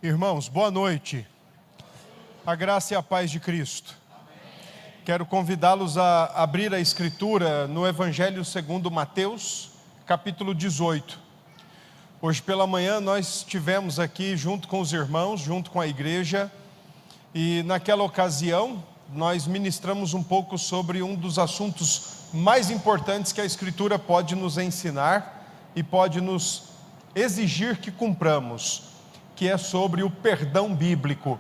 Irmãos, boa noite. A graça e a paz de Cristo. Quero convidá-los a abrir a Escritura no Evangelho segundo Mateus, capítulo 18. Hoje pela manhã nós estivemos aqui junto com os irmãos, junto com a igreja, e naquela ocasião nós ministramos um pouco sobre um dos assuntos mais importantes que a Escritura pode nos ensinar e pode nos exigir que cumpramos, que é sobre o perdão bíblico.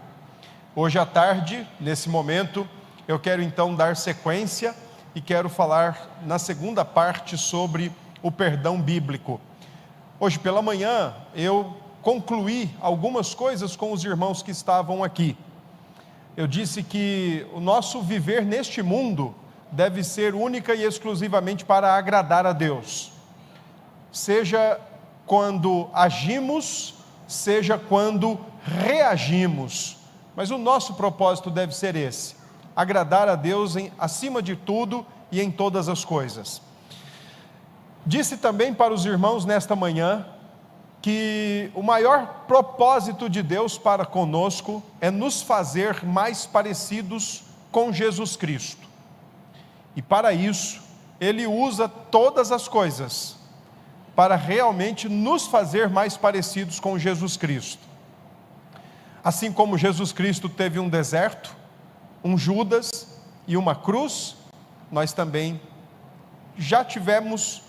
Hoje à tarde, nesse momento, eu quero então dar sequência e quero falar na segunda parte sobre o perdão bíblico. Hoje pela manhã eu concluí algumas coisas com os irmãos que estavam aqui. Eu disse que o nosso viver neste mundo deve ser única e exclusivamente para agradar a Deus. Seja quando agimos, seja quando reagimos, mas o nosso propósito deve ser esse: agradar a Deus acima de tudo e em todas as coisas. Disse também para os irmãos nesta manhã que o maior propósito de Deus para conosco é nos fazer mais parecidos com Jesus Cristo, e para isso Ele usa todas as coisas para realmente nos fazer mais parecidos com Jesus Cristo. Assim como Jesus Cristo teve um deserto, um Judas e uma cruz, nós também já tivemos,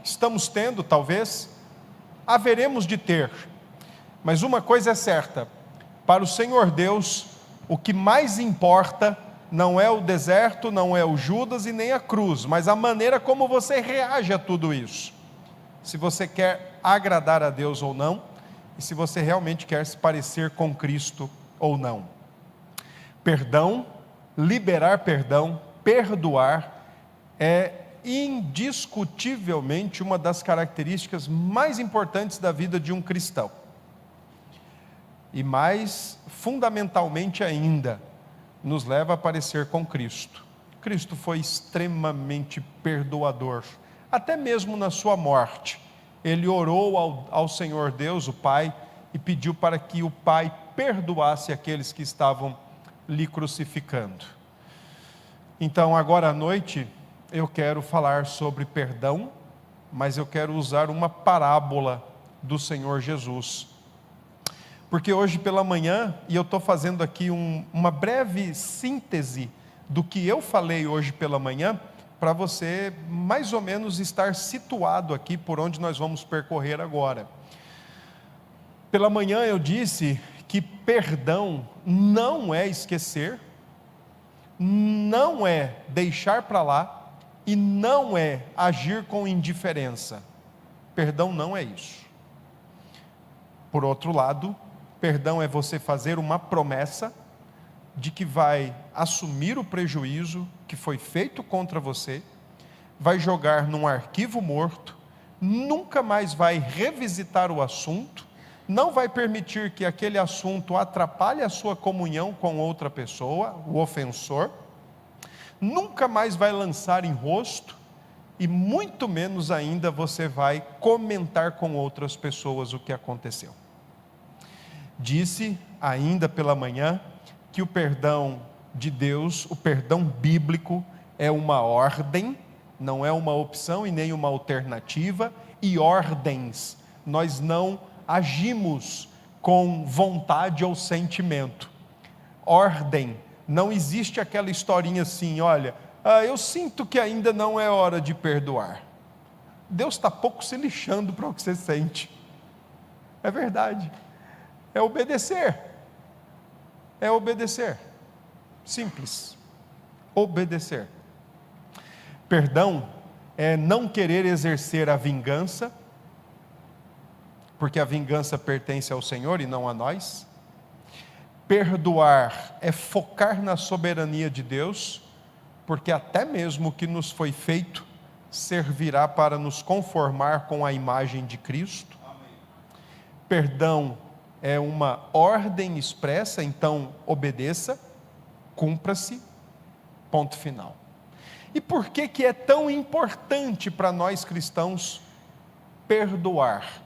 estamos tendo talvez, haveremos de ter. Mas uma coisa é certa: para o Senhor Deus, o que mais importa não é o deserto, não é o Judas e nem a cruz, mas a maneira como você reage a tudo isso. Se você quer agradar a Deus ou não, e se você realmente quer se parecer com Cristo ou não. Perdão, liberar perdão, perdoar, é indiscutivelmente uma das características mais importantes da vida de um cristão. E mais fundamentalmente ainda, nos leva a parecer com Cristo. Cristo foi extremamente perdoador. Até mesmo na sua morte, ele orou ao Senhor Deus, o Pai, e pediu para que o Pai perdoasse aqueles que estavam lhe crucificando. Então, agora à noite, eu quero falar sobre perdão, mas eu quero usar uma parábola do Senhor Jesus. Porque hoje pela manhã, e eu estou fazendo aqui uma breve síntese do que eu falei hoje pela manhã, para você mais ou menos estar situado aqui por onde nós vamos percorrer agora. Pela manhã eu disse que perdão não é esquecer, não é deixar para lá e não é agir com indiferença. Perdão não é isso. Por outro lado, perdão é você fazer uma promessa de que vai assumir o prejuízo que foi feito contra você, vai jogar num arquivo morto, nunca mais vai revisitar o assunto, não vai permitir que aquele assunto atrapalhe a sua comunhão com outra pessoa, o ofensor, nunca mais vai lançar em rosto, e muito menos ainda você vai comentar com outras pessoas o que aconteceu. Disse ainda pela manhã que o perdão de Deus, o perdão bíblico, é uma ordem, não é uma opção e nem uma alternativa, e ordens, nós não agimos com vontade ou sentimento. Ordem, não existe aquela historinha assim, olha, eu sinto que ainda não é hora de perdoar. Deus está pouco se lixando para o que você sente. É verdade, é obedecer. É obedecer, simples, obedecer. Perdão é não querer exercer a vingança, porque a vingança pertence ao Senhor e não a nós. Perdoar é focar na soberania de Deus, porque até mesmo o que nos foi feito servirá para nos conformar com a imagem de Cristo. Perdão é uma ordem expressa, então obedeça, cumpra-se, ponto final. E por que é tão importante para nós cristãos perdoar?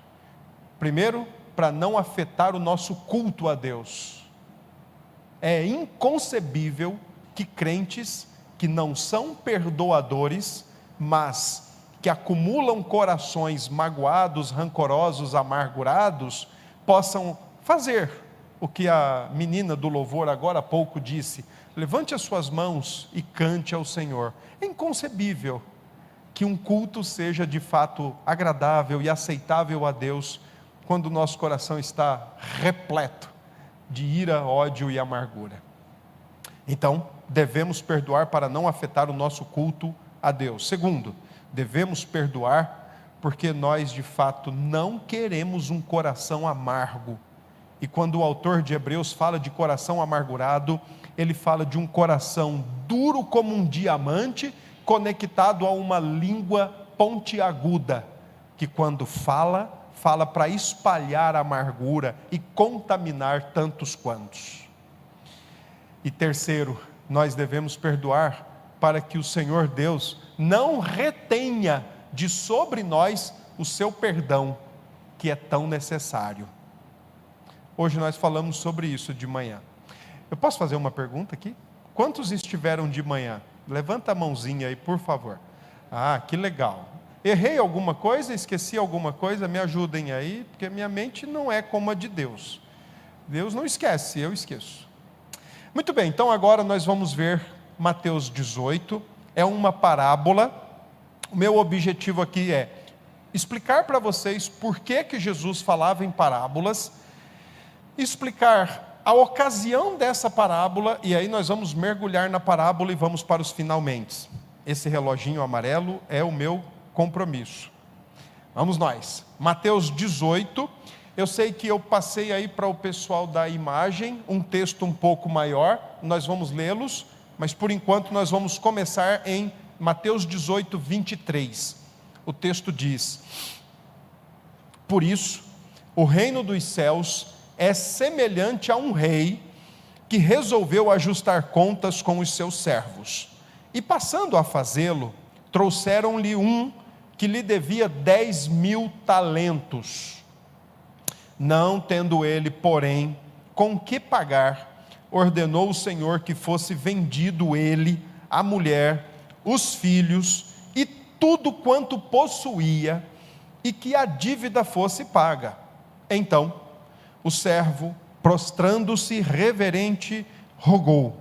Primeiro, para não afetar o nosso culto a Deus. É inconcebível que crentes que não são perdoadores, mas que acumulam corações magoados, rancorosos, amargurados, possam fazer o que a menina do louvor agora há pouco disse: levante as suas mãos e cante ao Senhor. É inconcebível que um culto seja de fato agradável e aceitável a Deus, quando o nosso coração está repleto de ira, ódio e amargura. Então, devemos perdoar para não afetar o nosso culto a Deus. Segundo, devemos perdoar porque nós de fato não queremos um coração amargo. E quando o autor de Hebreus fala de coração amargurado, ele fala de um coração duro como um diamante, conectado a uma língua pontiaguda, que quando fala para espalhar a amargura e contaminar tantos quantos. E terceiro, nós devemos perdoar para que o Senhor Deus não retenha de sobre nós o seu perdão, que é tão necessário. Hoje nós falamos sobre isso de manhã. Eu posso fazer uma pergunta aqui? Quantos estiveram de manhã? Levanta a mãozinha aí, por favor. Ah, que legal. Errei alguma coisa? Esqueci alguma coisa? Me ajudem aí, porque minha mente não é como a de Deus. Deus não esquece, eu esqueço. Muito bem, então agora nós vamos ver Mateus 18. É uma parábola. O meu objetivo aqui é explicar para vocês por que Jesus falava em parábolas, explicar a ocasião dessa parábola, e aí nós vamos mergulhar na parábola e vamos para os finalmente. Esse reloginho amarelo é o meu compromisso. Vamos nós. Mateus 18. Eu sei que eu passei aí para o pessoal da imagem um texto um pouco maior, nós vamos lê-los, mas por enquanto nós vamos começar em Mateus 18, 23. O texto diz: por isso, o reino dos céus é semelhante a um rei que resolveu ajustar contas com os seus servos. E passando a fazê-lo, trouxeram-lhe um que lhe devia 10.000 talentos. Não tendo ele, porém, com que pagar, ordenou o Senhor que fosse vendido ele, a mulher, os filhos e tudo quanto possuía, e que a dívida fosse paga. Então, o servo, prostrando-se reverente, rogou: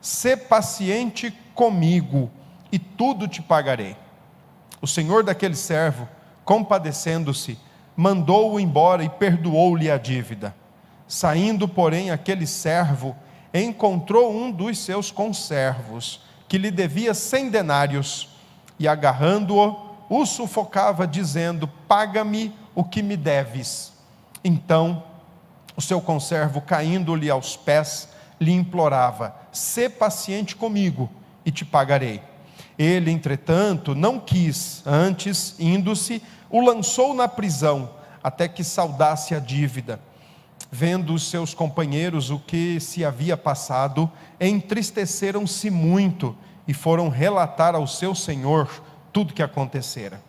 sê paciente comigo, e tudo te pagarei. O senhor daquele servo, compadecendo-se, mandou-o embora e perdoou-lhe a dívida. Saindo, porém, aquele servo encontrou um dos seus conservos, que lhe devia 100 denários, e agarrando-o, o sufocava, dizendo: paga-me o que me deves. Então, o seu conservo, caindo-lhe aos pés, lhe implorava: sê paciente comigo e te pagarei. Ele, entretanto, não quis, antes, indo-se, o lançou na prisão, até que saldasse a dívida. Vendo os seus companheiros o que se havia passado, entristeceram-se muito e foram relatar ao seu senhor tudo o que acontecera.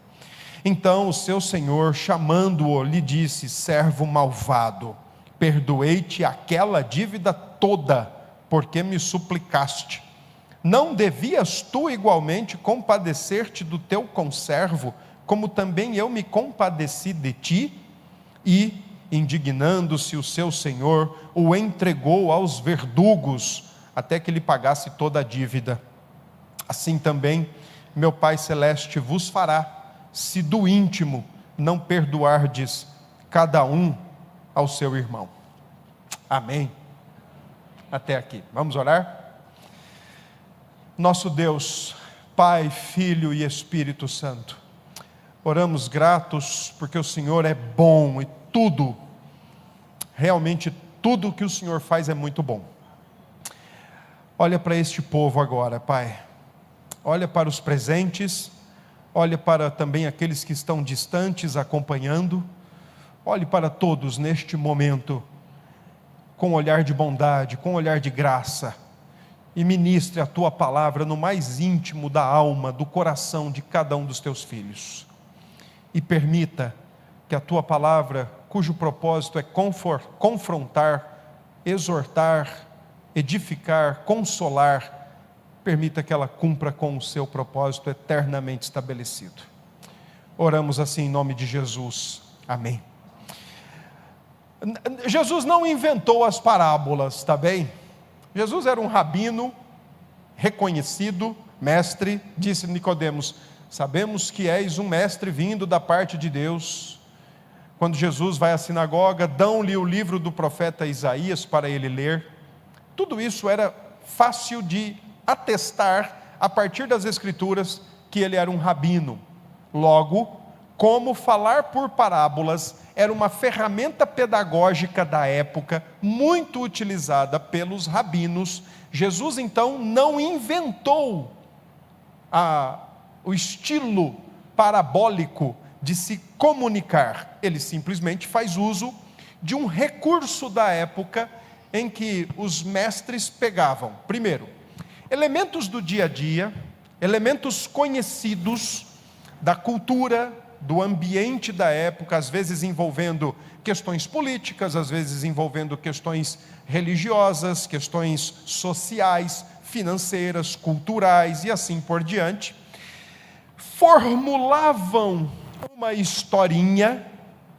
Então o seu senhor, chamando-o, lhe disse: servo malvado, perdoei-te aquela dívida toda, porque me suplicaste. Não devias tu igualmente compadecer-te do teu conservo, como também eu me compadeci de ti? E, indignando-se o seu senhor, o entregou aos verdugos, até que lhe pagasse toda a dívida. Assim também meu Pai Celeste vos fará, se do íntimo não perdoardes cada um ao seu irmão. Amém. Até aqui. Vamos orar? Nosso Deus, Pai, Filho e Espírito Santo, oramos gratos porque o Senhor é bom e tudo, realmente tudo que o Senhor faz é muito bom. Olha para este povo agora, Pai. Olha para os presentes, olha para também aqueles que estão distantes acompanhando. Olhe para todos neste momento, com olhar de bondade, com olhar de graça, e ministre a Tua palavra no mais íntimo da alma, do coração de cada um dos Teus filhos. E permita que a Tua palavra cujo propósito é confrontar, exortar, edificar, consolar, permita que ela cumpra com o seu propósito eternamente estabelecido. Oramos assim em nome de Jesus. Amém. Jesus não inventou as parábolas, tá bem? Jesus era um rabino reconhecido, mestre, disse Nicodemos: sabemos que és um mestre vindo da parte de Deus. Quando Jesus vai à sinagoga, dão-lhe o livro do profeta Isaías para ele ler. Tudo isso era fácil de atestar a partir das escrituras que ele era um rabino. Logo, como falar por parábolas era uma ferramenta pedagógica da época, muito utilizada pelos rabinos, Jesus então não inventou o estilo parabólico de se comunicar. Ele simplesmente faz uso de um recurso da época em que os mestres pegavam, primeiro, elementos do dia a dia, elementos conhecidos da cultura, do ambiente da época, às vezes envolvendo questões políticas, às vezes envolvendo questões religiosas, questões sociais, financeiras, culturais e assim por diante, formulavam uma historinha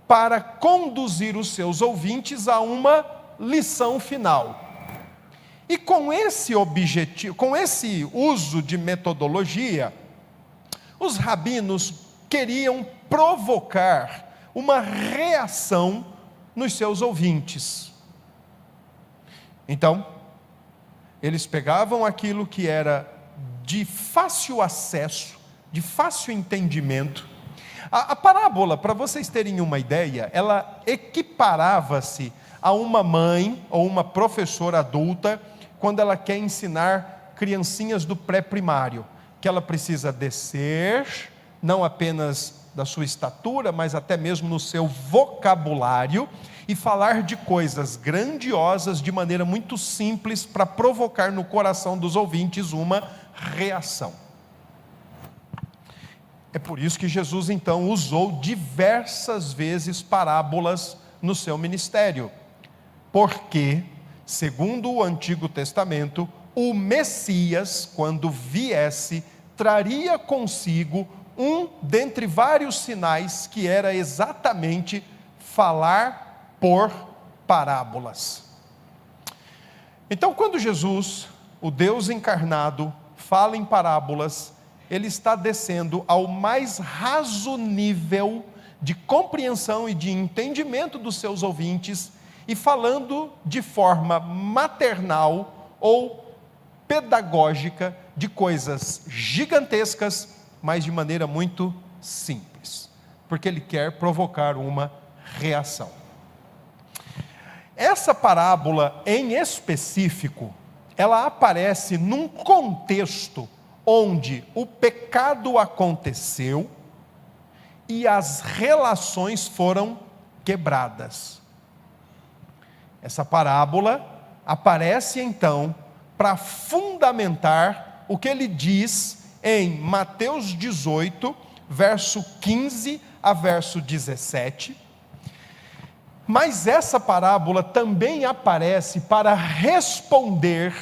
para conduzir os seus ouvintes a uma lição final. E com esse objetivo, com esse uso de metodologia, os rabinos queriam provocar uma reação nos seus ouvintes. Então, eles pegavam aquilo que era de fácil acesso, de fácil entendimento. A parábola, para vocês terem uma ideia, ela equiparava-se a uma mãe ou uma professora adulta quando ela quer ensinar criancinhas do pré-primário, que ela precisa descer, não apenas da sua estatura, mas até mesmo no seu vocabulário, e falar de coisas grandiosas de maneira muito simples para provocar no coração dos ouvintes uma reação. É por isso que Jesus então usou diversas vezes parábolas no seu ministério, porque, segundo o Antigo Testamento, o Messias, quando viesse, traria consigo um dentre vários sinais, que era exatamente falar por parábolas. Então, quando Jesus, o Deus encarnado, fala em parábolas, ele está descendo ao mais raso nível de compreensão e de entendimento dos seus ouvintes, e falando de forma maternal ou pedagógica de coisas gigantescas, mas de maneira muito simples, porque ele quer provocar uma reação. Essa parábola em específico, ela aparece num contexto onde o pecado aconteceu e as relações foram quebradas. Essa parábola aparece então para fundamentar o que ele diz em Mateus 18, verso 15 a verso 17, mas essa parábola também aparece para responder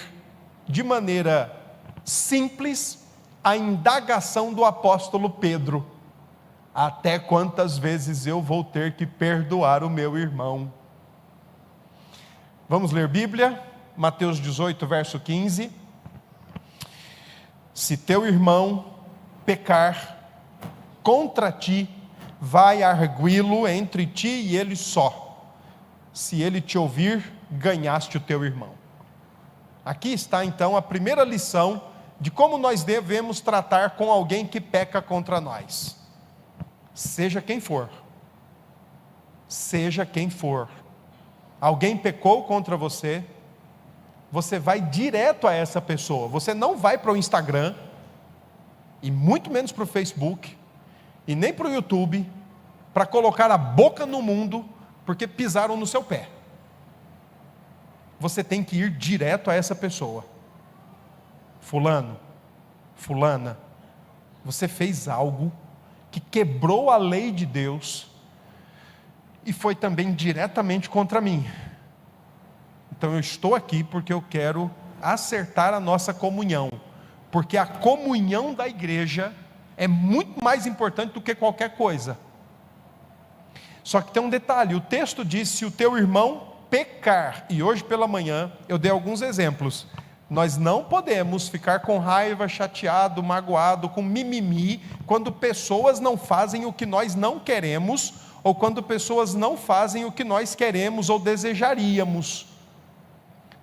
de maneira simples a indagação do apóstolo Pedro: até quantas vezes eu vou ter que perdoar o meu irmão? Vamos ler Bíblia, Mateus 18, verso 15. Se teu irmão pecar contra ti, vai arguí-lo entre ti e ele só. Se ele te ouvir, ganhaste o teu irmão. Aqui está então a primeira lição de como nós devemos tratar com alguém que peca contra nós. Seja quem for. Seja quem for. Alguém pecou contra você, você vai direto a essa pessoa. Você não vai para o Instagram, e muito menos para o Facebook, e nem para o YouTube, para colocar a boca no mundo, porque pisaram no seu pé. Você tem que ir direto a essa pessoa. Fulano, fulana, você fez algo que quebrou a lei de Deus, e foi também diretamente contra mim. Então eu estou aqui porque eu quero acertar a nossa comunhão, porque a comunhão da igreja é muito mais importante do que qualquer coisa. Só que tem um detalhe, o texto diz: se o teu irmão pecar, e hoje pela manhã eu dei alguns exemplos. Nós não podemos ficar com raiva, chateado, magoado, com mimimi, quando pessoas não fazem o que nós não queremos, ou quando pessoas não fazem o que nós queremos ou desejaríamos.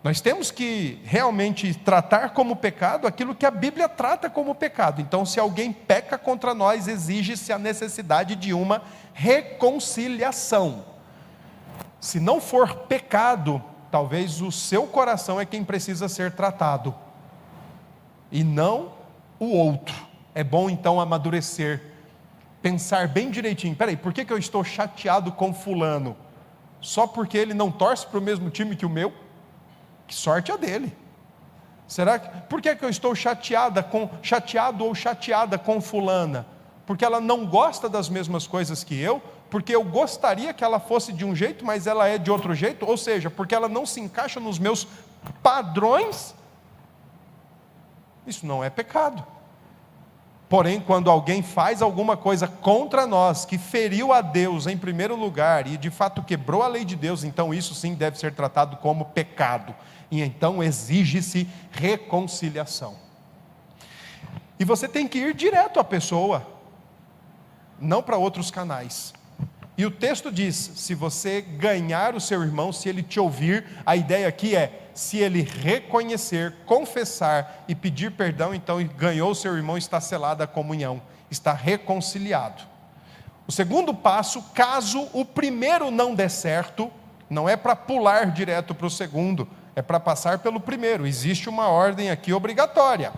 Nós temos que realmente tratar como pecado aquilo que a Bíblia trata como pecado. Então, se alguém peca contra nós, exige-se a necessidade de uma reconciliação. Se não for pecado, talvez o seu coração é quem precisa ser tratado, e não o outro. É bom então amadurecer, pensar bem direitinho. Peraí, por que eu estou chateado com fulano? Só porque ele não torce para o mesmo time que o meu? Que sorte a dele. Por que eu estou chateado ou chateada com fulana? Porque ela não gosta das mesmas coisas que eu? Porque eu gostaria que ela fosse de um jeito, mas ela é de outro jeito? Ou seja, porque ela não se encaixa nos meus padrões? Isso não é pecado. Porém, quando alguém faz alguma coisa contra nós, que feriu a Deus em primeiro lugar, e de fato quebrou a lei de Deus, então isso sim deve ser tratado como pecado. E então exige-se reconciliação. E você tem que ir direto à pessoa, não para outros canais. E o texto diz: se você ganhar o seu irmão, se ele te ouvir, a ideia aqui é, se ele reconhecer, confessar e pedir perdão, então ganhou o seu irmão, está selada a comunhão, está reconciliado. O segundo passo, caso o primeiro não der certo, não é para pular direto para o segundo, é para passar pelo primeiro. Existe uma ordem aqui obrigatória.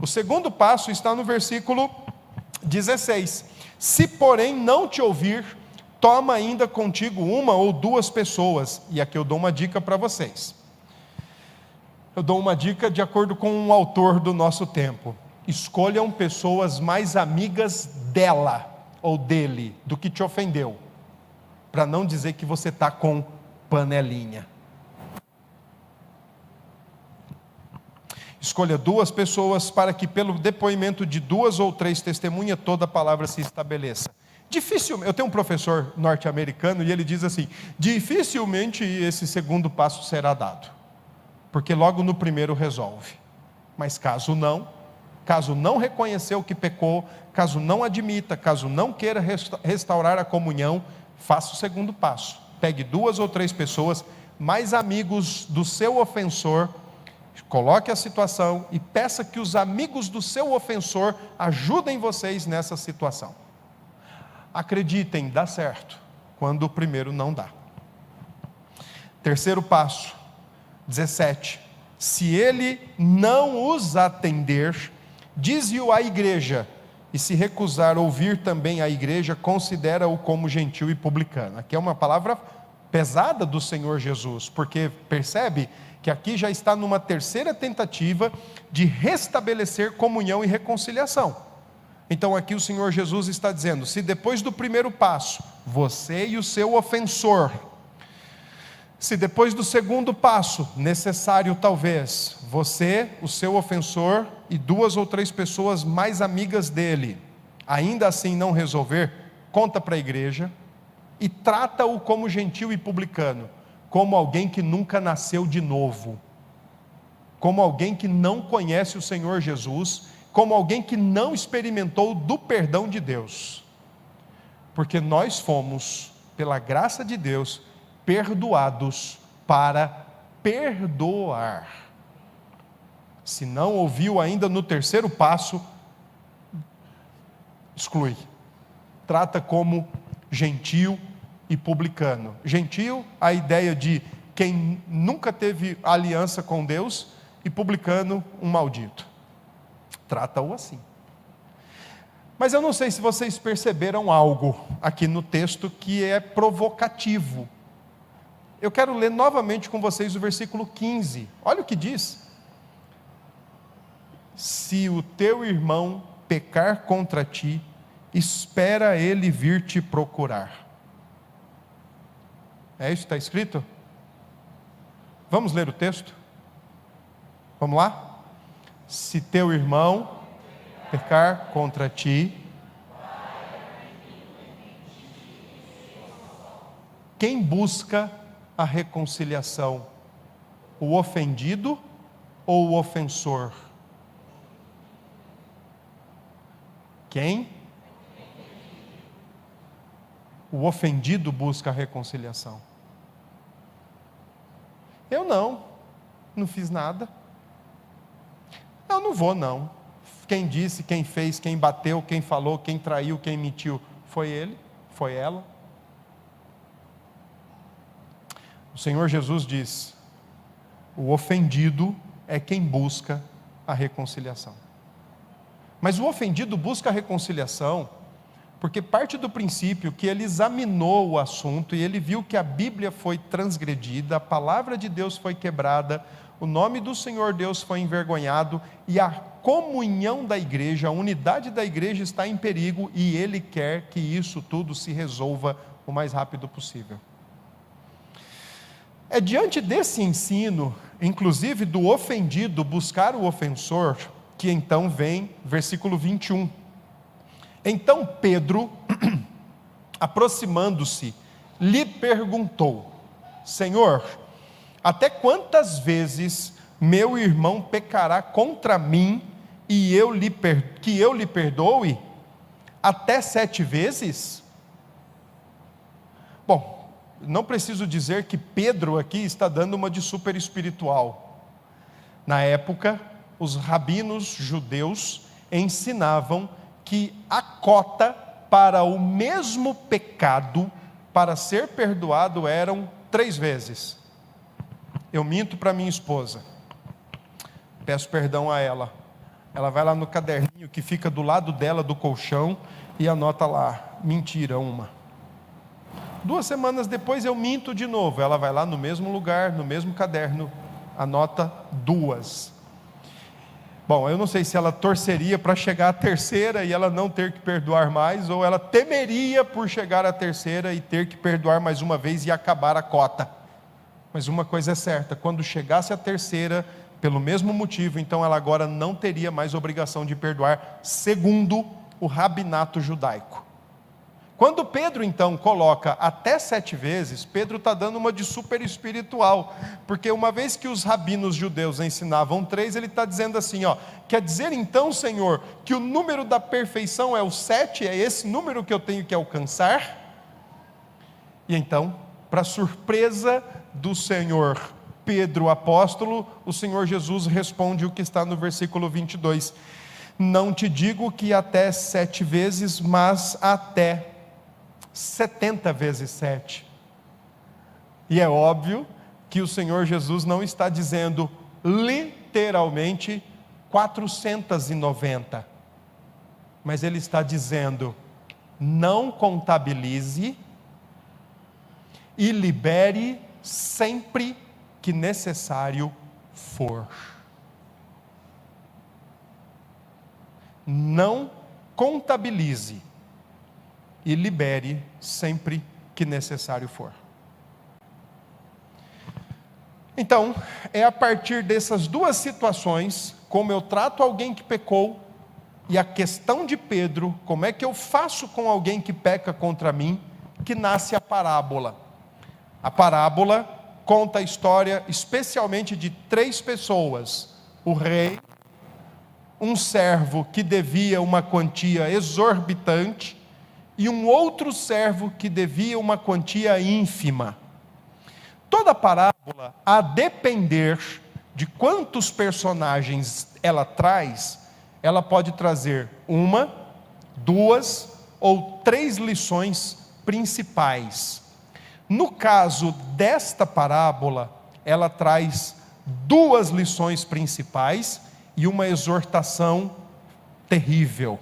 O segundo passo está no versículo 16: se porém não te ouvir, toma ainda contigo uma ou duas pessoas. E aqui eu dou uma dica para vocês. Eu dou uma dica de acordo com um autor do nosso tempo: escolham pessoas mais amigas dela ou dele do que te ofendeu, para não dizer que você está com panelinha. Escolha duas pessoas, para que pelo depoimento de duas ou três testemunhas toda a palavra se estabeleça. Dificilmente, eu tenho um professor norte-americano e ele diz assim: dificilmente esse segundo passo será dado, porque logo no primeiro resolve. Mas caso não reconhecer o que pecou, caso não admita, caso não queira restaurar a comunhão, faça o segundo passo. Pegue duas ou três pessoas, mais amigos do seu ofensor, coloque a situação e peça que os amigos do seu ofensor ajudem vocês nessa situação. Acreditem, dá certo, quando o primeiro não dá. Terceiro passo, 17: se ele não os atender, dize-o à igreja, e se recusar ouvir também a igreja, considera-o como gentil e publicano. Aqui é uma palavra pesada do Senhor Jesus, porque percebe que aqui já está numa terceira tentativa de restabelecer comunhão e reconciliação. Então aqui o Senhor Jesus está dizendo: se depois do primeiro passo, você e o seu ofensor, se depois do segundo passo, necessário talvez, você, o seu ofensor e duas ou três pessoas mais amigas dele, ainda assim não resolver, conta para a igreja e trata-o como gentil e publicano, como alguém que nunca nasceu de novo, como alguém que não conhece o Senhor Jesus, como alguém que não experimentou do perdão de Deus, porque nós fomos, pela graça de Deus, perdoados para perdoar. Se não ouviu ainda no terceiro passo, exclui, trata como gentil e publicano. Gentil, a ideia de quem nunca teve aliança com Deus, e publicano, um maldito. Trata-o assim. Mas eu não sei se vocês perceberam algo aqui no texto que é provocativo. Eu quero ler novamente com vocês o versículo 15. Olha o que diz: se o teu irmão pecar contra ti, espera ele vir te procurar. É isso que está escrito? Vamos ler o texto? Vamos lá? Se teu irmão pecar contra ti, quem busca a reconciliação? O ofendido ou o ofensor? Quem? O ofendido busca a reconciliação. Eu não fiz nada. Eu não vou não. Quem disse, quem fez, quem bateu, quem falou, quem traiu, quem mentiu, foi ele, foi ela. O Senhor Jesus diz: o ofendido é quem busca a reconciliação. Mas o ofendido busca a reconciliação porque parte do princípio que ele examinou o assunto e ele viu que a Bíblia foi transgredida, a palavra de Deus foi quebrada, o nome do Senhor Deus foi envergonhado e a comunhão da igreja, a unidade da igreja está em perigo, e ele quer que isso tudo se resolva o mais rápido possível. É diante desse ensino, inclusive do ofendido buscar o ofensor, que então vem versículo 21. Então Pedro, aproximando-se, lhe perguntou: Senhor, até quantas vezes meu irmão pecará contra mim e que eu lhe perdoe? Até 7 vezes? Bom, não preciso dizer que Pedro aqui está dando uma de super espiritual. Na época, os rabinos judeus ensinavam que a cota para o mesmo pecado, para ser perdoado, eram 3 vezes. Eu minto para minha esposa, peço perdão a ela. Ela vai lá no caderninho que fica do lado dela do colchão e anota lá: mentira, 1. 2 semanas depois eu minto de novo. Ela vai lá no mesmo lugar, no mesmo caderno, anota 2. Bom, eu não sei se ela torceria para chegar à 3ª e ela não ter que perdoar mais, ou ela temeria por chegar à 3ª e ter que perdoar mais uma vez e acabar a cota. Mas uma coisa é certa: quando chegasse à 3ª, pelo mesmo motivo, então ela agora não teria mais obrigação de perdoar, segundo o rabinato judaico. Quando Pedro então coloca até 7 vezes, Pedro está dando uma de super espiritual, porque uma vez que os rabinos judeus ensinavam 3, ele está dizendo assim, quer dizer então, Senhor, que o número da perfeição é o 7, é esse número que eu tenho que alcançar? E então, para surpresa do Senhor Pedro apóstolo, o Senhor Jesus responde o que está no versículo 22, não te digo que até 7 vezes, mas até 70 vezes 7. E é óbvio que o Senhor Jesus não está dizendo literalmente 490, mas ele está dizendo: não contabilize e libere sempre que necessário for. Não contabilize e libere sempre que necessário for. Então, é a partir dessas 2 situações, como eu trato alguém que pecou, e a questão de Pedro, como é que eu faço com alguém que peca contra mim, que nasce a parábola. A parábola conta a história especialmente de 3 pessoas: o rei, um servo que devia uma quantia exorbitante, e um outro servo que devia uma quantia ínfima. Toda parábola, a depender de quantos personagens ela traz, ela pode trazer 1, 2 ou 3 lições principais. No caso desta parábola, ela traz 2 lições principais e uma exortação terrível.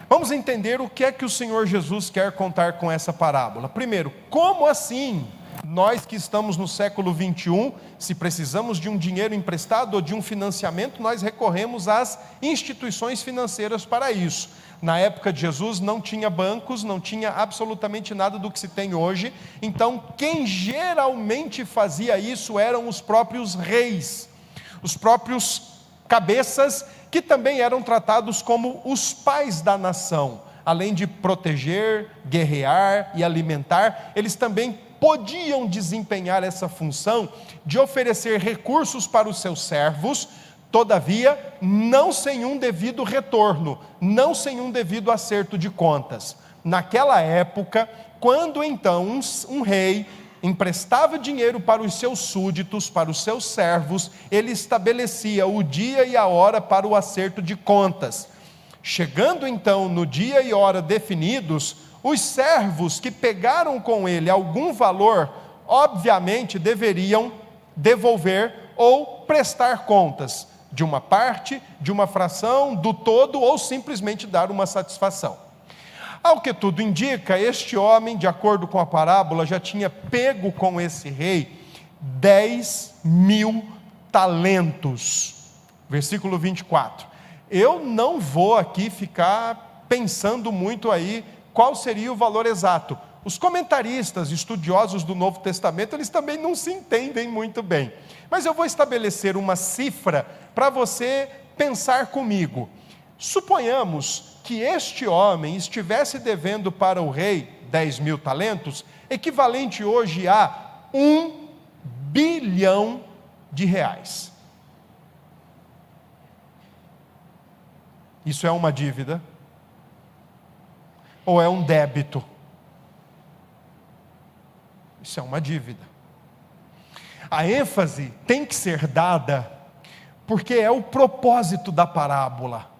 Vamos entender o que é que o Senhor Jesus quer contar com essa parábola. Primeiro, como assim nós que estamos no século 21, se precisamos de um dinheiro emprestado ou de um financiamento, nós recorremos às instituições financeiras para isso. Na época de Jesus não tinha bancos, não tinha absolutamente nada do que se tem hoje. Então quem geralmente fazia isso eram os próprios reis, os próprios cabeças, que também eram tratados como os pais da nação. Além de proteger, guerrear e alimentar, eles também podiam desempenhar essa função de oferecer recursos para os seus servos, todavia, não sem um devido retorno, não sem um devido acerto de contas. Naquela época, quando então um rei emprestava dinheiro para os seus súditos, para os seus servos, ele estabelecia o dia e a hora para o acerto de contas. Chegando então no dia e hora definidos, os servos que pegaram com ele algum valor, obviamente deveriam devolver ou prestar contas de uma parte, de uma fração, do todo, ou simplesmente dar uma satisfação. Ao que tudo indica, este homem, de acordo com a parábola, já tinha pego com esse rei 10.000 talentos. Versículo 24. Eu não vou aqui ficar pensando muito aí qual seria o valor exato. Os comentaristas, estudiosos do Novo Testamento, eles também não se entendem muito bem. Mas eu vou estabelecer uma cifra para você pensar comigo. Suponhamos que este homem estivesse devendo para o rei 10.000 talentos, equivalente hoje a 1 bilhão de reais. Isso é uma dívida? Ou é um débito? Isso é uma dívida. A ênfase tem que ser dada, porque é o propósito da parábola.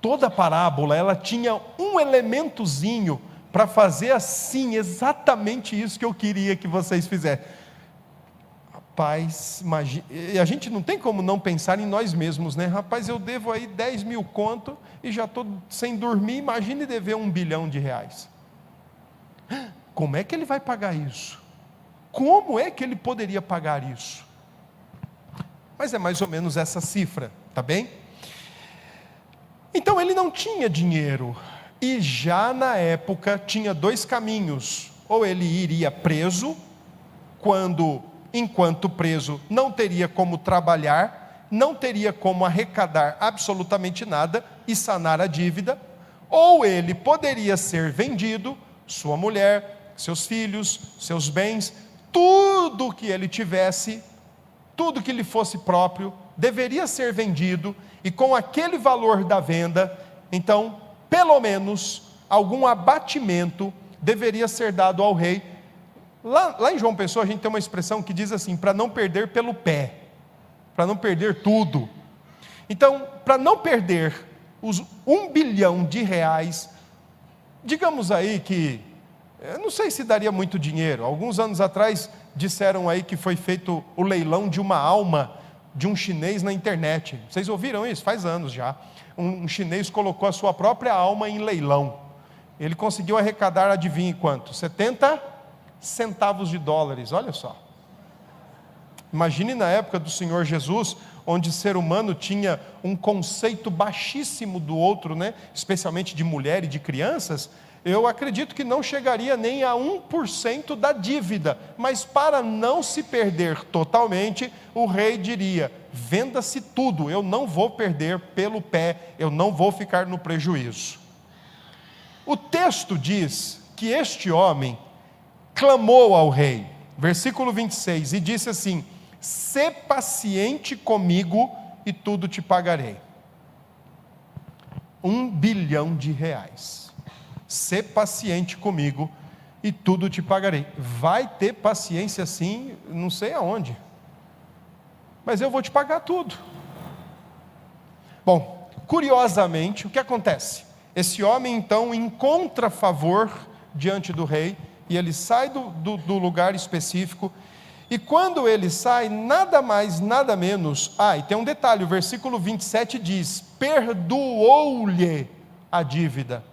Toda parábola, ela tinha um elementozinho para fazer assim, exatamente isso que eu queria que vocês fizessem. Rapaz, imagina, a gente não tem como não pensar em nós mesmos, né? Rapaz, eu devo aí 10.000 conto e já estou sem dormir, imagine dever 1 bilhão de reais. Como é que ele vai pagar isso? Como é que ele poderia pagar isso? Mas é mais ou menos essa cifra, tá bem? Então ele não tinha dinheiro, e já na época tinha 2 caminhos: ou ele iria preso, enquanto preso não teria como trabalhar, não teria como arrecadar absolutamente nada e sanar a dívida, ou ele poderia ser vendido, sua mulher, seus filhos, seus bens, tudo que ele tivesse, tudo que lhe fosse próprio, deveria ser vendido, e com aquele valor da venda, então, pelo menos, algum abatimento deveria ser dado ao rei. Lá em João Pessoa a gente tem uma expressão que diz assim, para não perder pelo pé, para não perder tudo. Então, para não perder os 1 bilhão de reais, digamos aí que, eu não sei se daria muito dinheiro. Alguns anos atrás disseram aí que foi feito o leilão de uma alma de um chinês na internet. Vocês ouviram isso? Faz anos já. Um chinês colocou a sua própria alma em leilão. Ele conseguiu arrecadar, adivinhe quanto? 70 centavos de dólares, olha só. Imagine na época do Senhor Jesus, onde o ser humano tinha um conceito baixíssimo do outro, né? Especialmente de mulher e de crianças. Eu acredito que não chegaria nem a 1% da dívida, mas para não se perder totalmente, o rei diria, venda-se tudo, eu não vou perder pelo pé, eu não vou ficar no prejuízo. O texto diz que este homem clamou ao rei, versículo 26, e disse assim, sê paciente comigo e tudo te pagarei. 1 bilhão de reais. Sê paciente comigo e tudo te pagarei. Vai ter paciência sim, não sei aonde, mas eu vou te pagar tudo. Bom, curiosamente, o que acontece? Esse homem então encontra favor diante do rei, e ele sai do lugar específico, e quando ele sai, nada mais, nada menos, e tem um detalhe, o versículo 27 diz, perdoou-lhe a dívida.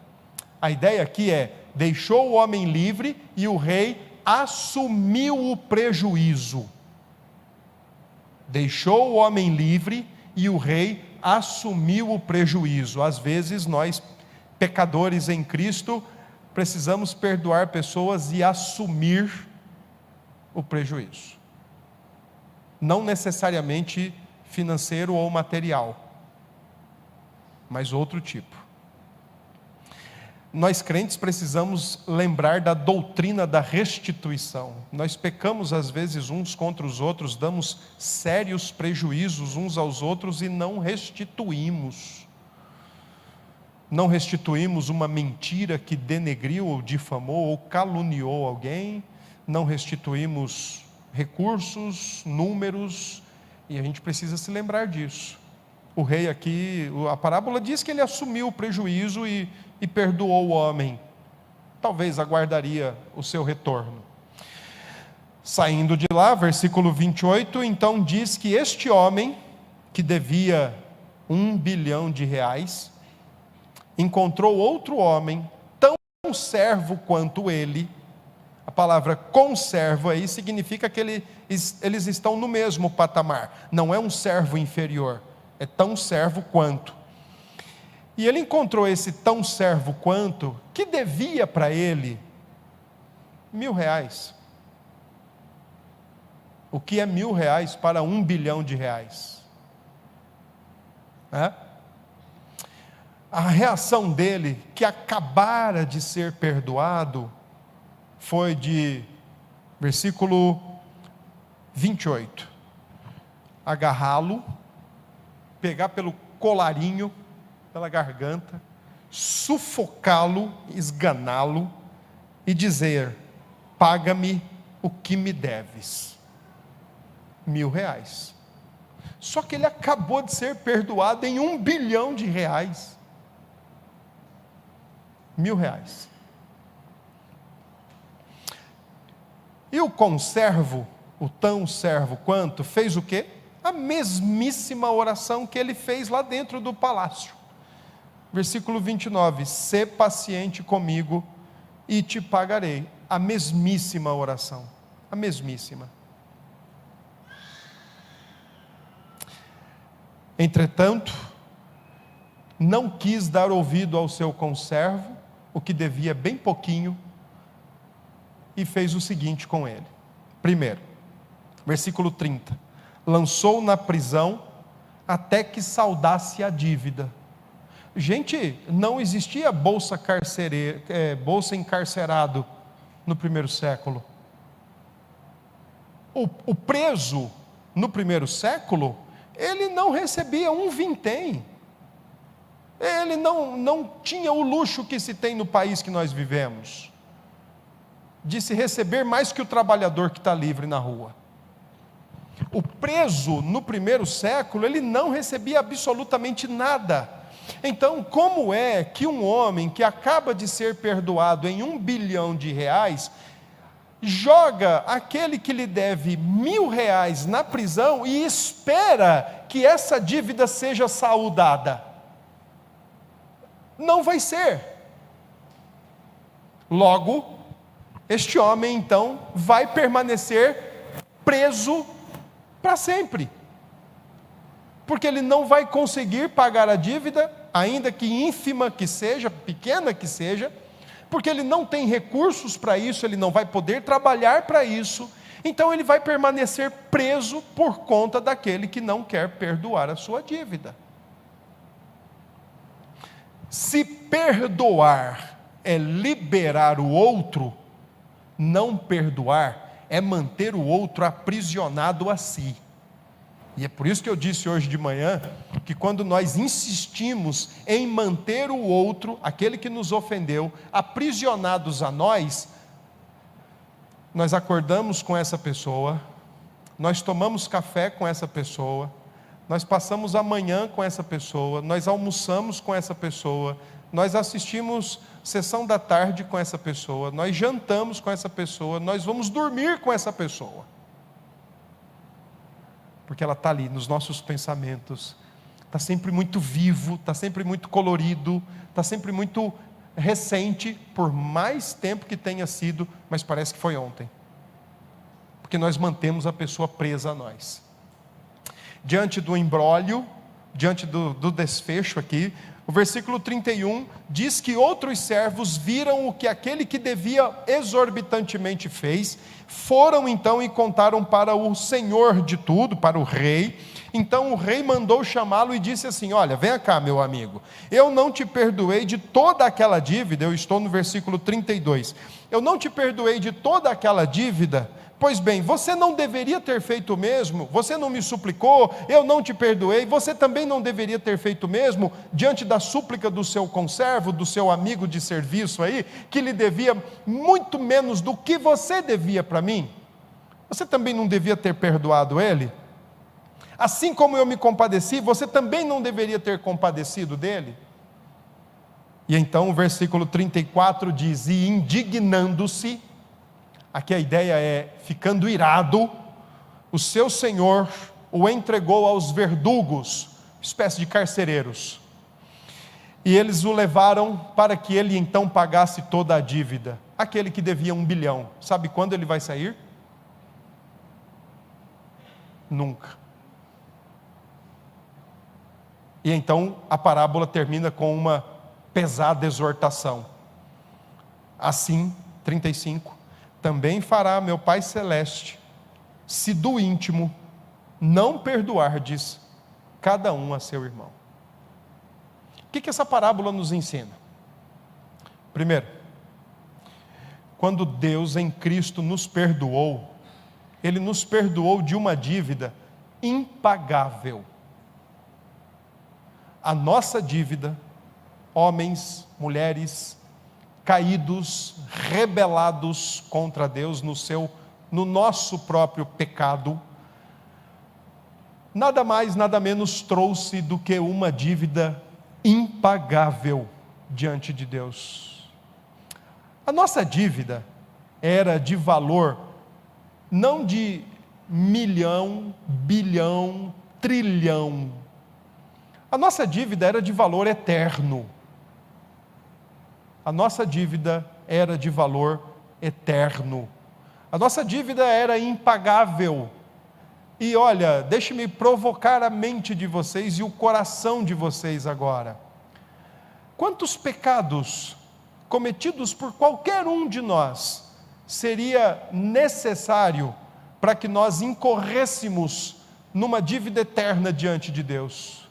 A ideia aqui é, deixou o homem livre e o rei assumiu o prejuízo. Deixou o homem livre e o rei assumiu o prejuízo. Às vezes nós pecadores em Cristo, precisamos perdoar pessoas e assumir o prejuízo. Não necessariamente financeiro ou material, mas outro tipo. Nós crentes precisamos lembrar da doutrina da restituição. Nós pecamos às vezes uns contra os outros, damos sérios prejuízos uns aos outros e não restituímos. Não restituímos uma mentira que denegriu ou difamou ou caluniou alguém, não restituímos recursos, números, e a gente precisa se lembrar disso. O rei aqui, a parábola diz que ele assumiu o prejuízo e perdoou o homem. Talvez aguardaria o seu retorno. Saindo de lá, versículo 28, então diz que este homem, que devia R$1 bilhão, encontrou outro homem, tão servo quanto ele. A palavra conservo aí significa que eles estão no mesmo patamar. Não é um servo inferior, é tão servo quanto. E ele encontrou esse tão servo quanto, que devia para ele R$1.000. O que é R$1.000 para R$1 bilhão? A reação dele, que acabara de ser perdoado, foi de, versículo 28, agarrá-lo, pegar pelo colarinho, pela garganta, sufocá-lo, esganá-lo e dizer: paga-me o que me deves. R$1.000. Só que ele acabou de ser perdoado em R$1 bilhão. R$1.000. E o conservo, o tão servo quanto, fez o quê? A mesmíssima oração que ele fez lá dentro do palácio. Versículo 29, sê paciente comigo e te pagarei. A mesmíssima oração, a mesmíssima. Entretanto, não quis dar ouvido ao seu conservo, o que devia bem pouquinho, e fez o seguinte com ele. Primeiro, versículo 30, lançou na prisão até que saldasse a dívida. Gente, não existia bolsa encarcerado no primeiro século. O preso no primeiro século, ele não recebia um vintém. Ele não tinha o luxo que se tem no país que nós vivemos, de se receber mais que o trabalhador que está livre na rua. O preso no primeiro século, ele não recebia absolutamente nada. Então, como é que um homem que acaba de ser perdoado em R$1 bilhão, joga aquele que lhe deve R$1.000 na prisão e espera que essa dívida seja saldada? Não vai ser. Logo, este homem então vai permanecer preso para sempre, porque ele não vai conseguir pagar a dívida, ainda que ínfima que seja, pequena que seja, porque ele não tem recursos para isso, ele não vai poder trabalhar para isso, então ele vai permanecer preso por conta daquele que não quer perdoar a sua dívida. Se perdoar é liberar o outro, não perdoar é manter o outro aprisionado a si. E é por isso que eu disse hoje de manhã, que quando nós insistimos em manter o outro, aquele que nos ofendeu, aprisionados a nós, nós acordamos com essa pessoa, nós tomamos café com essa pessoa, nós passamos a manhã com essa pessoa, nós almoçamos com essa pessoa, nós assistimos sessão da tarde com essa pessoa, nós jantamos com essa pessoa, nós vamos dormir com essa pessoa. Porque ela está ali nos nossos pensamentos, está sempre muito vivo, está sempre muito colorido, está sempre muito recente, por mais tempo que tenha sido, mas parece que foi ontem. Porque nós mantemos a pessoa presa a nós. Diante do imbróglio, diante do desfecho aqui, O versículo 31 diz que outros servos viram o que aquele que devia exorbitantemente fez, foram então e contaram para o senhor de tudo, para o rei. Então o rei mandou chamá-lo e disse assim: olha, venha cá, meu amigo, eu não te perdoei de toda aquela dívida. Eu estou no versículo 32, eu não te perdoei de toda aquela dívida. Pois bem, você não deveria ter feito o mesmo? Você não me suplicou, eu não te perdoei, você também não deveria ter feito o mesmo diante da súplica do seu conservo, do seu amigo de serviço aí, que lhe devia muito menos do que você devia para mim? Você também não devia ter perdoado ele? Assim como eu me compadeci, você também não deveria ter compadecido dele? E então o versículo 34 diz: e indignando-se, aqui a ideia é ficando irado, o seu senhor o entregou aos verdugos, espécie de carcereiros, e eles o levaram para que ele então pagasse toda a dívida. Aquele que devia 1 bilhão, sabe quando ele vai sair? Nunca. E então a parábola termina com uma pesada exortação. Assim, 35, também fará meu Pai Celeste, se do íntimo não perdoardes cada um a seu irmão. O que essa parábola nos ensina? Primeiro, quando Deus em Cristo nos perdoou, Ele nos perdoou de uma dívida impagável. A nossa dívida, homens, mulheres, caídos, rebelados contra Deus no nosso próprio pecado, nada mais, nada menos trouxe do que uma dívida impagável diante de Deus. A nossa dívida era de valor, não de milhão, bilhão, trilhão. A nossa dívida era de valor eterno. A nossa dívida era de valor eterno. A nossa dívida era impagável. E olha, deixe-me provocar a mente de vocês e o coração de vocês agora. Quantos pecados cometidos por qualquer um de nós seria necessário para que nós incorrêssemos numa dívida eterna diante de Deus?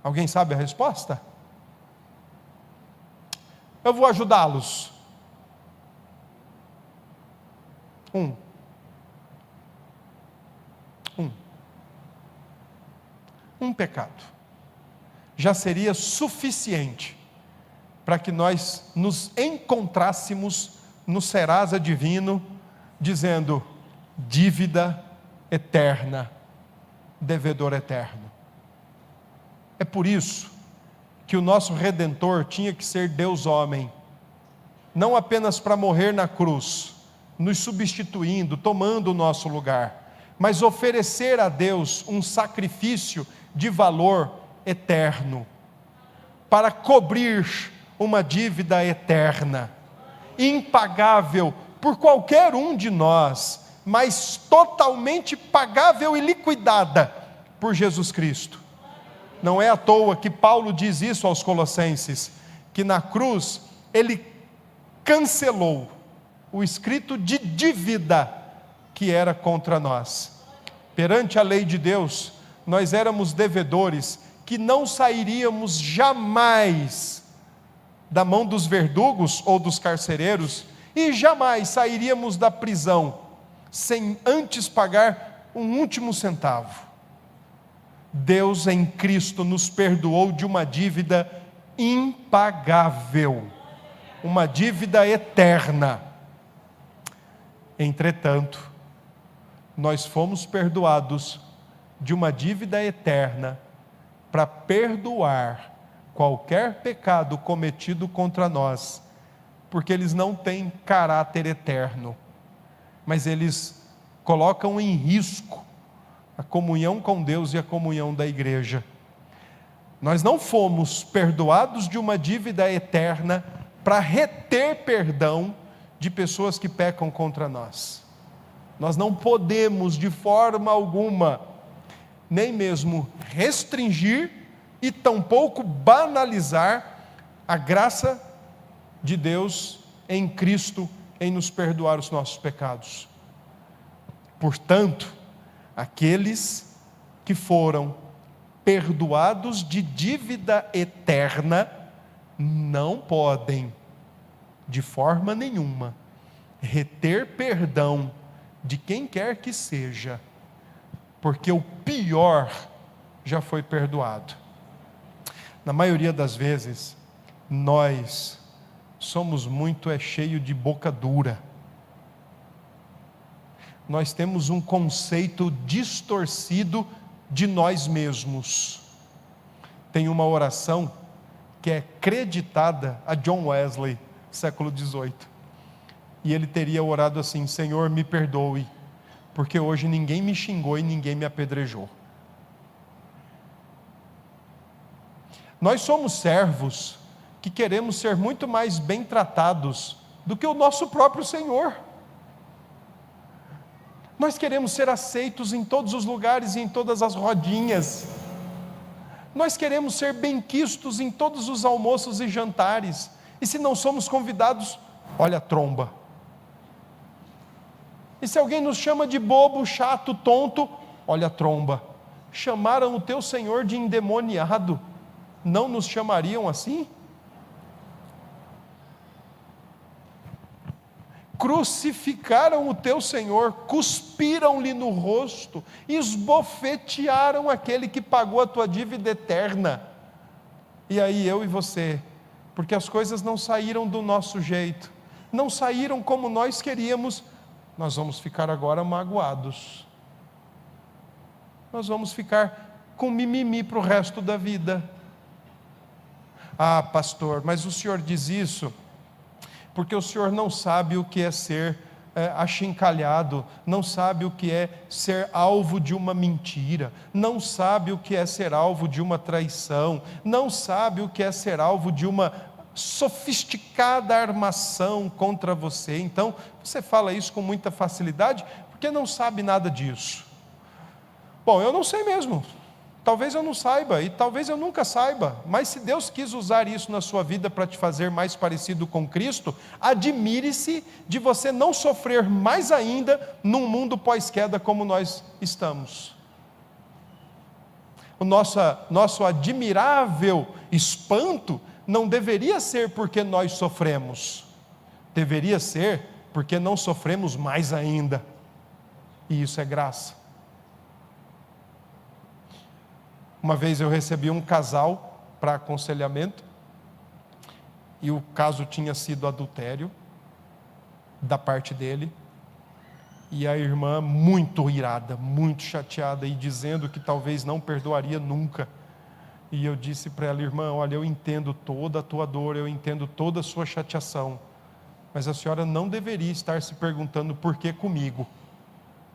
Alguém sabe a resposta? Eu vou ajudá-los. Um pecado já seria suficiente para que nós nos encontrássemos no Serasa divino, dizendo: dívida eterna, devedor eterno. É por isso que o nosso Redentor tinha que ser Deus homem, não apenas para morrer na cruz, nos substituindo, tomando o nosso lugar, mas oferecer a Deus um sacrifício de valor eterno, para cobrir uma dívida eterna, impagável por qualquer um de nós, mas totalmente pagável e liquidada por Jesus Cristo. Não é à toa que Paulo diz isso aos Colossenses, que na cruz ele cancelou o escrito de dívida que era contra nós. Perante a lei de Deus, nós éramos devedores que não sairíamos jamais da mão dos verdugos ou dos carcereiros, e jamais sairíamos da prisão sem antes pagar um último centavo. Deus em Cristo nos perdoou de uma dívida impagável, uma dívida eterna. Entretanto, nós fomos perdoados de uma dívida eterna para perdoar qualquer pecado cometido contra nós, porque eles não têm caráter eterno, mas eles colocam em risco a comunhão com Deus e a comunhão da igreja. Nós não fomos perdoados de uma dívida eterna para reter perdão de pessoas que pecam contra nós. Nós não podemos de forma alguma, nem mesmo restringir, e tampouco banalizar a graça de Deus em Cristo, em nos perdoar os nossos pecados. Portanto, aqueles que foram perdoados de dívida eterna, não podem, de forma nenhuma, reter perdão de quem quer que seja, porque o pior já foi perdoado. Na maioria das vezes, nós somos muito cheio de boca dura. Nós temos um conceito distorcido de nós mesmos. Tem uma oração que é creditada a John Wesley, século XVIII. E ele teria orado assim: Senhor, me perdoe, porque hoje ninguém me xingou e ninguém me apedrejou. Nós somos servos que queremos ser muito mais bem tratados do que o nosso próprio Senhor. Nós queremos ser aceitos em todos os lugares e em todas as rodinhas. Nós queremos ser benquistos em todos os almoços e jantares. E se não somos convidados, olha a tromba. E se alguém nos chama de bobo, chato, tonto, olha a tromba. Chamaram o teu Senhor de endemoniado, não nos chamariam assim? Crucificaram o teu Senhor, cuspiram-lhe no rosto, esbofetearam aquele que pagou a tua dívida eterna. E aí eu e você, porque as coisas não saíram do nosso jeito, não saíram como nós queríamos, nós vamos ficar agora magoados. Nós vamos ficar com mimimi para o resto da vida. Ah, pastor, mas o senhor diz isso porque o senhor não sabe o que é ser achincalhado, não sabe o que é ser alvo de uma mentira, não sabe o que é ser alvo de uma traição, não sabe o que é ser alvo de uma sofisticada armação contra você. Então, você fala isso com muita facilidade, porque não sabe nada disso. Bom, eu não sei mesmo. Talvez eu não saiba, e talvez eu nunca saiba, mas se Deus quis usar isso na sua vida para te fazer mais parecido com Cristo, admire-se de você não sofrer mais ainda num mundo pós-queda como nós estamos. O nosso admirável espanto não deveria ser porque nós sofremos, deveria ser porque não sofremos mais ainda, e isso é graça. Uma vez eu recebi um casal para aconselhamento, e o caso tinha sido adultério, da parte dele, e a irmã muito irada, muito chateada, e dizendo que talvez não perdoaria nunca. E eu disse para ela: irmã, olha, eu entendo toda a tua dor, eu entendo toda a sua chateação, mas a senhora não deveria estar se perguntando por que comigo,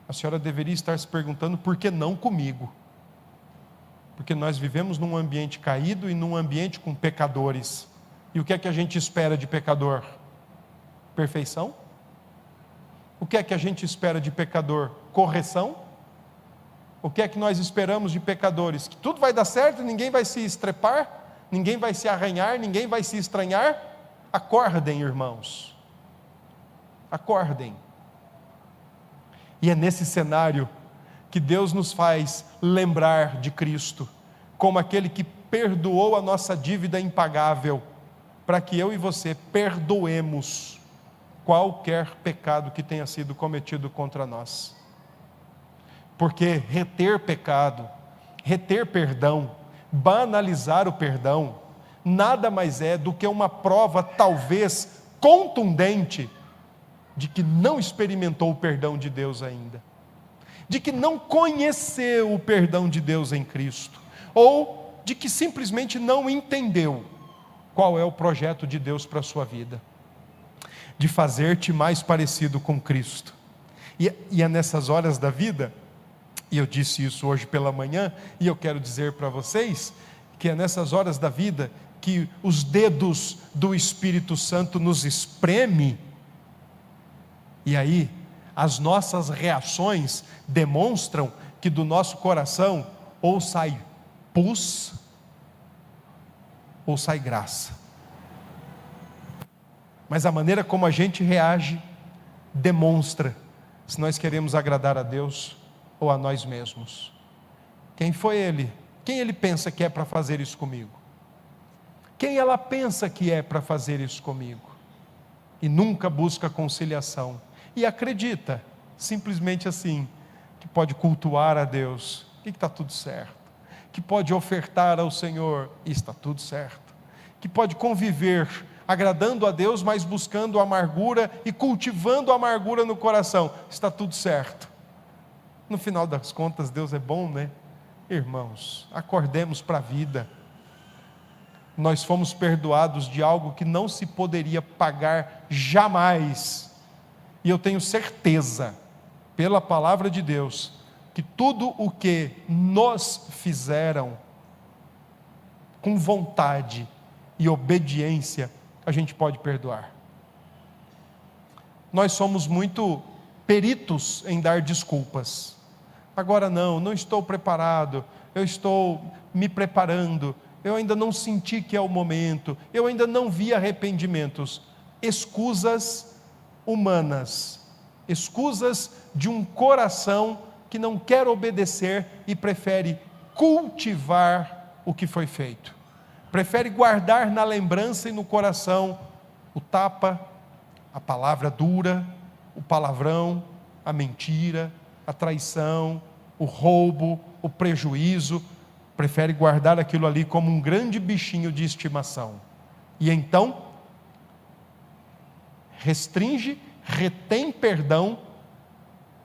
a senhora deveria estar se perguntando por que não comigo. Porque nós vivemos num ambiente caído e num ambiente com pecadores. E o que é que a gente espera de pecador? Perfeição? O que é que a gente espera de pecador? Correção? O que é que nós esperamos de pecadores? Que tudo vai dar certo, ninguém vai se estrepar, ninguém vai se arranhar, ninguém vai se estranhar? Acordem, irmãos. Acordem. E é nesse cenário que Deus nos faz lembrar de Cristo, como aquele que perdoou a nossa dívida impagável, para que eu e você perdoemos qualquer pecado que tenha sido cometido contra nós. Porque reter pecado, reter perdão, banalizar o perdão, nada mais é do que uma prova talvez contundente de que não experimentou o perdão de Deus ainda, de que não conheceu o perdão de Deus em Cristo, ou de que simplesmente não entendeu qual é o projeto de Deus para a sua vida, de fazer-te mais parecido com Cristo. E é nessas horas da vida, e eu disse isso hoje pela manhã, e eu quero dizer para vocês, que é nessas horas da vida que os dedos do Espírito Santo nos espreme, e aí as nossas reações demonstram que do nosso coração ou sai pus, ou sai graça. Mas a maneira como a gente reage demonstra se nós queremos agradar a Deus ou a nós mesmos. Quem foi ele? Quem ele pensa que é para fazer isso comigo? Quem ela pensa que é para fazer isso comigo? E nunca busca conciliação. E acredita, simplesmente assim, que pode cultuar a Deus, e que está tudo certo. Que pode ofertar ao Senhor, e está tudo certo. Que pode conviver, agradando a Deus, mas buscando amargura e cultivando a amargura no coração, está tudo certo. No final das contas, Deus é bom, né? Irmãos, acordemos para a vida. Nós fomos perdoados de algo que não se poderia pagar jamais. E eu tenho certeza, pela palavra de Deus, que tudo o que nos fizeram, com vontade e obediência, a gente pode perdoar. Nós somos muito peritos em dar desculpas. Agora não estou preparado, eu estou me preparando, eu ainda não senti que é o momento, eu ainda não vi arrependimentos. Escusas humanas, escusas de um coração que não quer obedecer e prefere cultivar o que foi feito. Prefere guardar na lembrança e no coração o tapa, a palavra dura, o palavrão, a mentira, a traição, o roubo, o prejuízo. Prefere guardar aquilo ali como um grande bichinho de estimação. E então, restringe, retém perdão,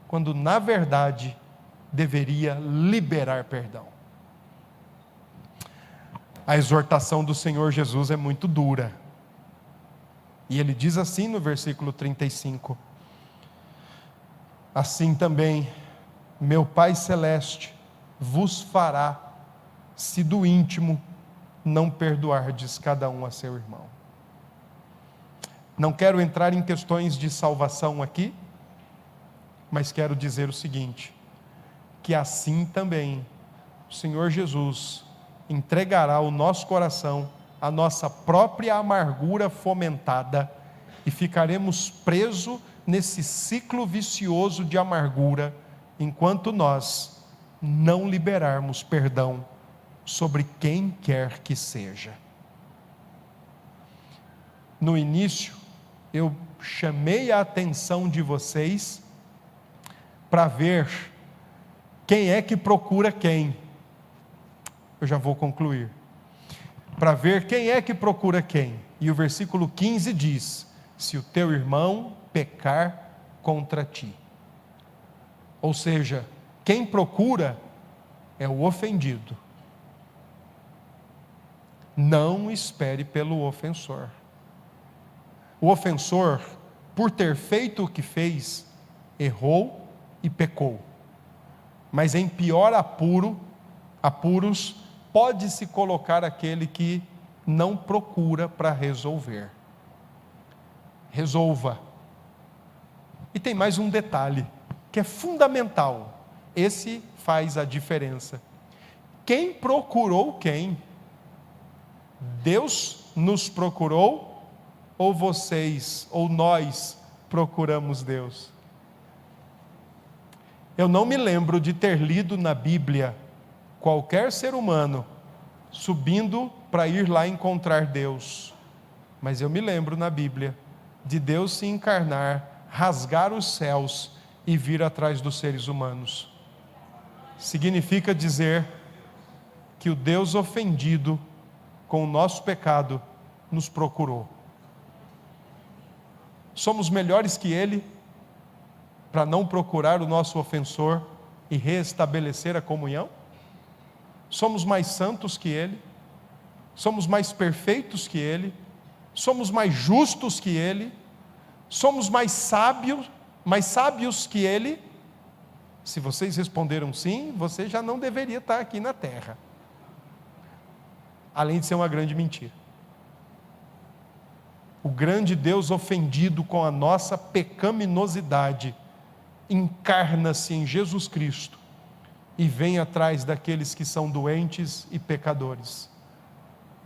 quando na verdade deveria liberar perdão. A exortação do Senhor Jesus é muito dura. E ele diz assim no versículo 35: assim também meu Pai Celeste vos fará, se do íntimo não perdoardes cada um a seu irmão. Não quero entrar em questões de salvação aqui, mas quero dizer o seguinte, que assim também o Senhor Jesus entregará o nosso coração, a nossa própria amargura fomentada, e ficaremos presos nesse ciclo vicioso de amargura, enquanto nós não liberarmos perdão sobre quem quer que seja. No início, eu chamei a atenção de vocês para ver quem é que procura quem. Eu já vou concluir. Para ver quem é que procura quem. E o versículo 15 diz: se o teu irmão pecar contra ti. Ou seja, quem procura é o ofendido. Não espere pelo ofensor. O ofensor, por ter feito o que fez, errou e pecou. Mas em pior apuros, pode-se colocar aquele que não procura para resolver. Resolva. E tem mais um detalhe, que é fundamental. Esse faz a diferença. Quem procurou quem? Deus nos procurou, ou vocês, ou nós procuramos Deus? Eu não me lembro de ter lido na Bíblia qualquer ser humano subindo para ir lá encontrar Deus. Mas eu me lembro na Bíblia de Deus se encarnar, rasgar os céus e vir atrás dos seres humanos. Significa dizer que o Deus ofendido com o nosso pecado nos procurou. Somos melhores que Ele para não procurar o nosso ofensor e restabelecer a comunhão? Somos mais santos que Ele? Somos mais perfeitos que Ele? Somos mais justos que Ele? Somos mais sábios que Ele? Se vocês responderam sim, você já não deveria estar aqui na terra. Além de ser uma grande mentira. O grande Deus ofendido com a nossa pecaminosidade encarna-se em Jesus Cristo e vem atrás daqueles que são doentes e pecadores.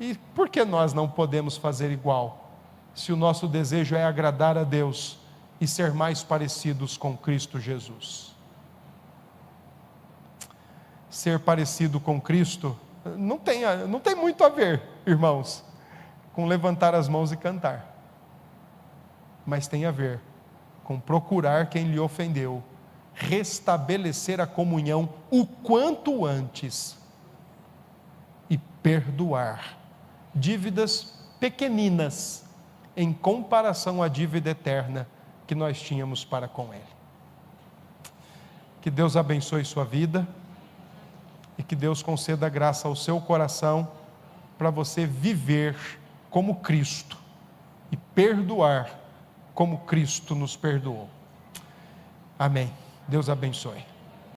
E por que nós não podemos fazer igual, se o nosso desejo é agradar a Deus e ser mais parecidos com Cristo Jesus? Ser parecido com Cristo não tem muito a ver, irmãos, com levantar as mãos e cantar, mas tem a ver com procurar quem lhe ofendeu, restabelecer a comunhão o quanto antes e perdoar dívidas pequeninas em comparação à dívida eterna que nós tínhamos para com Ele. Que Deus abençoe sua vida e que Deus conceda graça ao seu coração para você viver como Cristo e perdoar como Cristo nos perdoou. Amém. Deus abençoe.